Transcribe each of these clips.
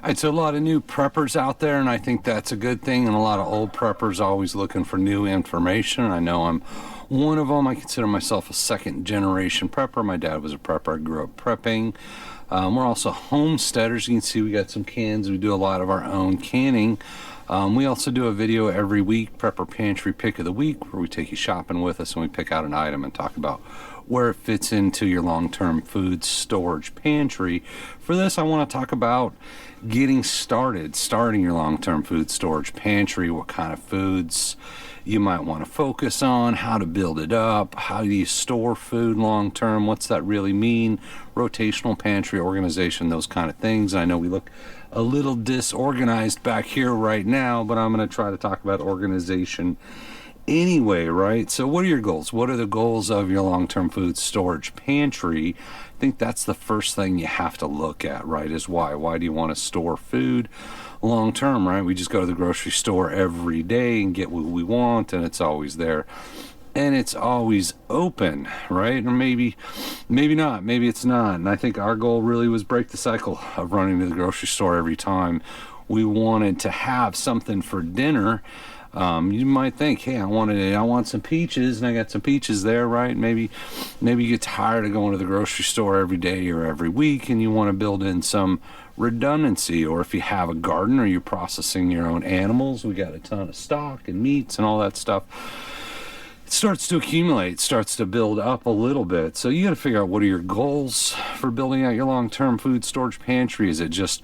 Right, so a lot of new preppers out there, and I think that's a good thing. And a lot of old preppers always looking for new information. I know I'm one of them. I consider myself a second generation prepper. My dad was a prepper. I grew up prepping. We're also homesteaders. You can see we got some cans. We do a lot of our own canning. We also do a video every week, Prepper Pantry Pick of the Week, where we take you shopping with us and we pick out an item and talk about where it fits into your long-term food storage pantry. For this, I want to talk about getting starting your long-term food storage pantry, what kind of foods you might want to focus on, how to build it up, how do you store food long-term, what's that really mean, rotational pantry organization, those kind of things. I know we look a little disorganized back here right now, but I'm going to try to talk about organization anyway, right? So what are your goals? What are the goals of your long-term food storage pantry? I think that's the first thing you have to look at, right, is why. Why do you want to store food long-term, right? We just go to the grocery store every day and get what we want, and it's always there. And it's always open, right? Or maybe not. Maybe it's not. And I think our goal really was break the cycle of running to the grocery store every time we wanted to have something for dinner. You might think, hey, I want some peaches, and I got some peaches there, right? Maybe you get tired of going to the grocery store every day or every week, and you want to build in some redundancy. Or if you have a garden or you're processing your own animals, we got a ton of stock and meats and all that stuff. It starts to accumulate, starts to build up a little bit. So you got to figure out, what are your goals for building out your long-term food storage pantry? Is it just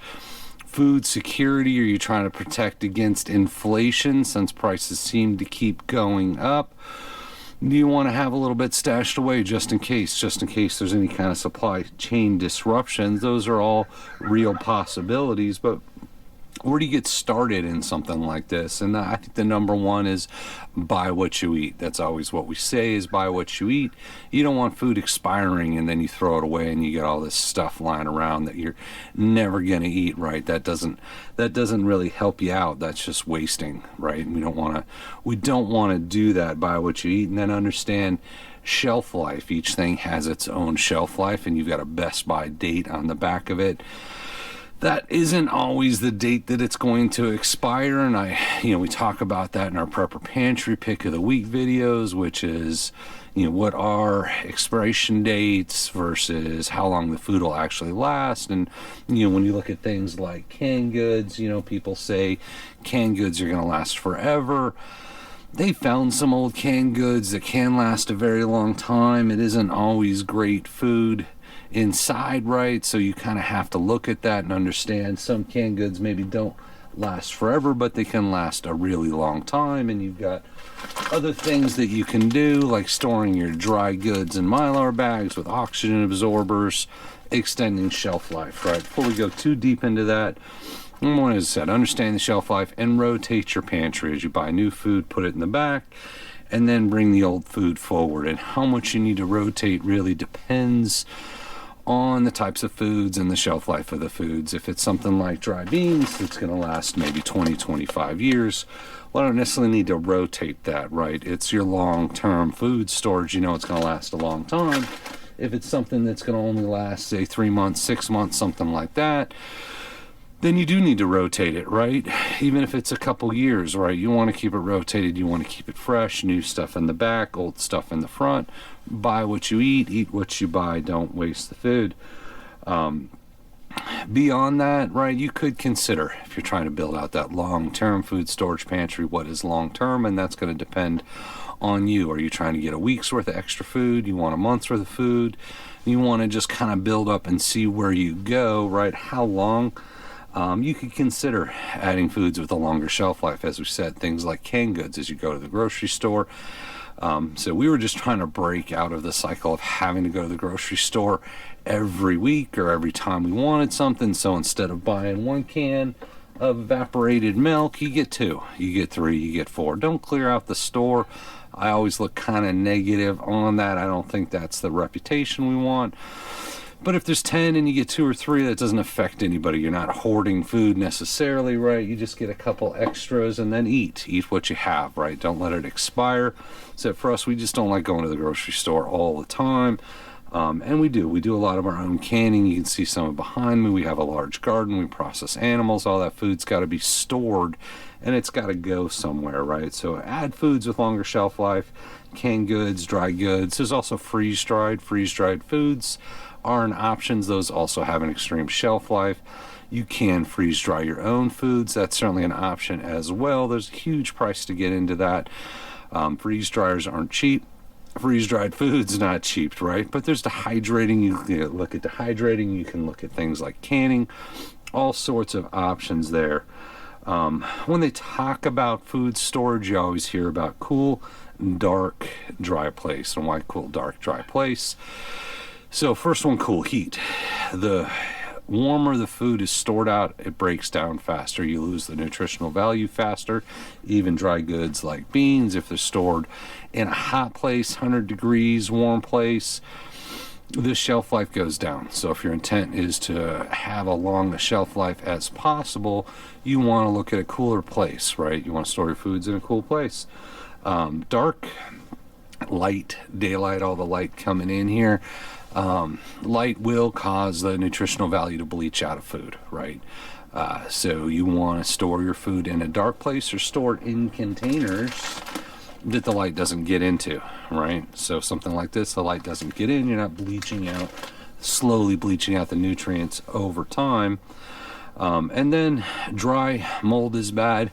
food security? Are you trying to protect against inflation since prices seem to keep going up? Do you want to have a little bit stashed away just in case there's any kind of supply chain disruptions? Those are all real possibilities, but where do you get started in something like this? And I think the number one is buy what you eat. That's always what we say, is buy what you eat. You don't want food expiring and then you throw it away and you get all this stuff lying around that you're never going to eat, right? That doesn't really help you out. That's just wasting, right? We don't want to do that. Buy what you eat, and then understand shelf life. Each thing has its own shelf life, and you've got a best by date on the back of it. That isn't always the date that it's going to expire, and we talk about that in our Prepper Pantry Pick of the Week videos, which is, what are expiration dates versus how long the food will actually last. And, when you look at things like canned goods, people say canned goods are going to last forever. They found some old canned goods that can last a very long time. It isn't always great food inside, right? So you kind of have to look at that and understand some canned goods maybe don't last forever, but they can last a really long time. And you've got other things that you can do, like storing your dry goods in Mylar bags with oxygen absorbers, extending shelf life, right? Before we go too deep into that, number one, as I said, understand the shelf life and rotate your pantry. As you buy new food, put it in the back, and then bring the old food forward. And how much you need to rotate really depends on the types of foods and the shelf life of the foods. If it's something like dry beans, it's going to last maybe 20-25 years. Well, I don't necessarily need to rotate that, right? It's your long-term food storage. It's going to last a long time. If it's something that's going to only last, say, 3 months, 6 months, something like that, then you do need to rotate it, right? Even if it's a couple years, right? You want to keep it rotated. You want to keep it fresh. New stuff in the back, old stuff in the front. Buy what you eat what you buy. Don't waste the food. Beyond that, right, you could consider, if you're trying to build out that long-term food storage pantry, what is long-term, and that's going to depend on you. Are you trying to get a week's worth of extra food? You want a month's worth of food? You want to just kind of build up and see where you go, right? How long? You could consider adding foods with a longer shelf life, as we said, things like canned goods as you go to the grocery store. So we were just trying to break out of the cycle of having to go to the grocery store every week or every time we wanted something. So instead of buying 1 can of evaporated milk, you get 2, you get 3, you get 4. Don't clear out the store. I always look kind of negative on that. I don't think that's the reputation we want. But if there's 10 and you get 2 or 3, that doesn't affect anybody. You're not hoarding food necessarily, right? You just get a couple extras and then eat what you have, right? Don't let it expire. So for us, we just don't like going to the grocery store all the time. And we do a lot of our own canning. You can see some behind me. We have a large garden. We process animals. All that food's got to be stored, and it's got to go somewhere, right? So add foods with longer shelf life, canned goods, dry goods. There's also freeze-dried. Freeze-dried foods are an option. Those also have an extreme shelf life. You can freeze dry your own foods. That's certainly an option as well. There's a huge price to get into that. Freeze dryers aren't cheap. Freeze-dried food's not cheap, right? But there's dehydrating. You can look at dehydrating. You can look at things like canning. All sorts of options there. When they talk about food storage, you always hear about cool, dark, dry place. And why cool, dark, dry place? So first one, cool, heat. The warmer the food is stored out, it breaks down faster. You lose the nutritional value faster. Even dry goods like beans, if they're stored in a hot place, 100 degrees, warm place, the shelf life goes down. So if your intent is to have a long shelf life as possible, you want to look at a cooler place, right? You want to store your foods in a cool place. Dark, light, daylight, all the light coming in here. Light will cause the nutritional value to bleach out of food, right? So you want to store your food in a dark place or store it in containers that the light doesn't get into, right? So something like this, the light doesn't get in, you're not bleaching out, slowly bleaching out the nutrients over time. And then dry, mold is bad.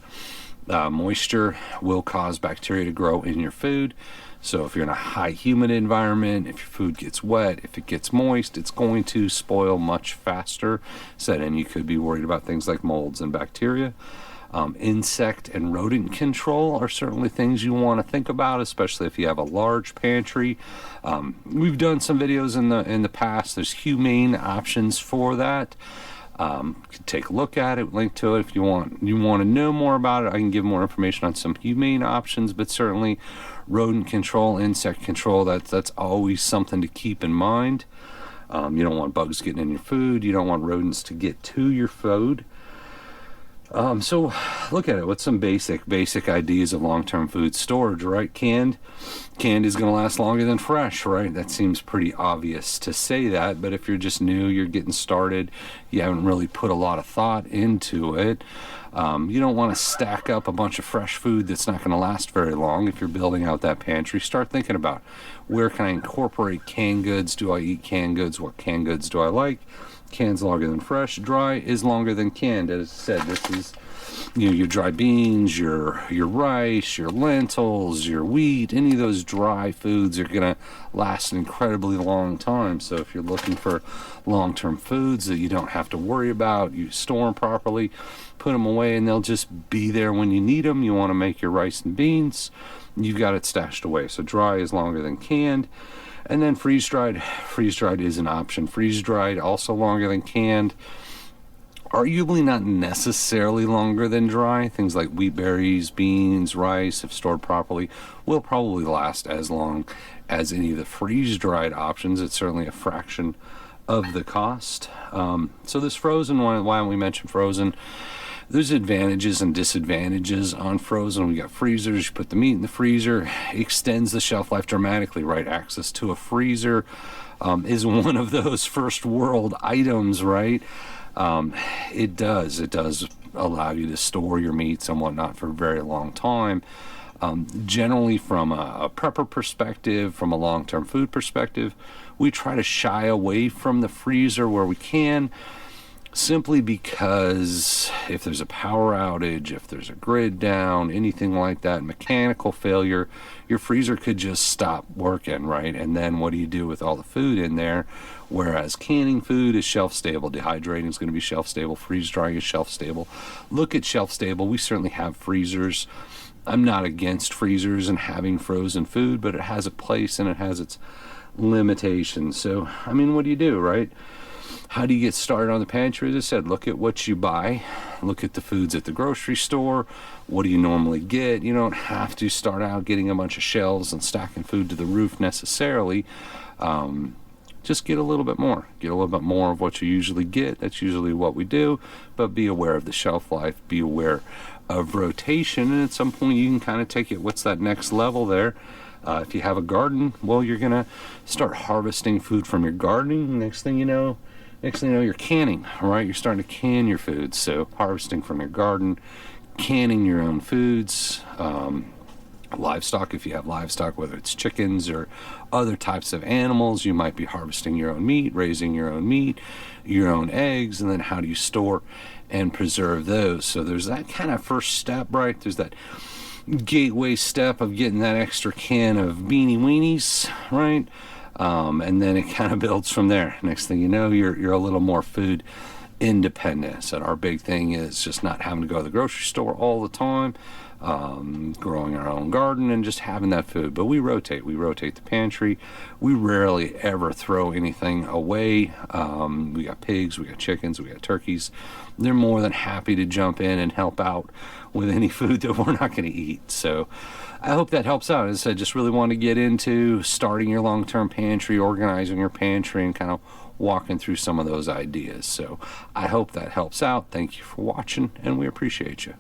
Moisture will cause bacteria to grow in your food. So if you're in a high humid environment, if your food gets wet, if it gets moist, it's going to spoil much faster. So then you could be worried about things like molds and bacteria. Insect and rodent control are certainly things you want to think about, especially if you have a large pantry. We've done some videos in the past. There's humane options for that. You can take a look at it, link to it if you want to know more about it. I can give more information on some humane options, but certainly rodent control, insect control, that's always something to keep in mind. You don't want bugs getting in your food. You don't want rodents to get to your food. So look at it. What's some basic ideas of long-term food storage, right? Canned is going to last longer than fresh, right? That seems pretty obvious to say that, but if you're just new, you're getting started, you haven't really put a lot of thought into it. You don't want to stack up a bunch of fresh food that's not going to last very long. If you're building out that pantry, start thinking about where can I incorporate canned goods? Do I eat canned goods? What canned goods do I like? Cann's longer than fresh. Dry is longer than canned. As I said, this is your dry beans, your rice, your lentils, your wheat. Any of those dry foods are going to last an incredibly long time. So if you're looking for long-term foods that you don't have to worry about, you store them properly, put them away, and they'll just be there when you need them. You want to make your rice and beans, you've got it stashed away. So dry is longer than canned. And then freeze-dried is an option. Freeze-dried, also longer than canned. Arguably not necessarily longer than dry. Things like wheat berries, beans, rice, if stored properly, will probably last as long as any of the freeze-dried options. It's certainly a fraction of the cost. So this frozen one, why don't we mention frozen? There's advantages and disadvantages on frozen. We got freezers, you put the meat in the freezer, extends the shelf life dramatically, right? Access to a freezer is one of those first world items, right? It does allow you to store your meats and whatnot for a very long time. Generally from a prepper perspective, from a long-term food perspective, we try to shy away from the freezer where we can, simply because if there's a power outage, if there's a grid down, anything like that, mechanical failure, your freezer could just stop working, right? And then what do you do with all the food in there? Whereas canning food is shelf stable, dehydrating is going to be shelf stable, freeze drying is shelf stable. Look at shelf stable. We certainly have freezers. I'm not against freezers and having frozen food, but it has a place and it has its limitations. So, I mean, what do you do, right? How do you get started on the pantry? As I said, look at what you buy. Look at the foods at the grocery store. What do you normally get? You don't have to start out getting a bunch of shelves and stacking food to the roof necessarily. Just get a little bit more. Get a little bit more of what you usually get. That's usually what we do. But be aware of the shelf life. Be aware of rotation. And at some point you can kind of take it, what's that next level there? If you have a garden, well, you're going to start harvesting food from your gardening. Next thing you know, you're canning, right? You're starting to can your foods. So harvesting from your garden, canning your own foods. Livestock, if you have livestock, whether it's chickens or other types of animals, you might be harvesting your own meat, raising your own meat, your own eggs, and then how do you store and preserve those? So there's that kind of first step, right? There's that gateway step of getting that extra can of beanie weenies, right? And then it kind of builds from there. Next thing you know, you're a little more food independent. So our big thing is just not having to go to the grocery store all the time, growing our own garden and just having that food. But we rotate the pantry. We rarely ever throw anything away. We got pigs, we got chickens, we got turkeys. They're more than happy to jump in and help out with any food that we're not going to eat. So I hope that helps out. As I said, just really want to get into starting your long-term pantry, organizing your pantry, and kind of walking through some of those ideas. So I hope that helps out. Thank you for watching, and we appreciate you.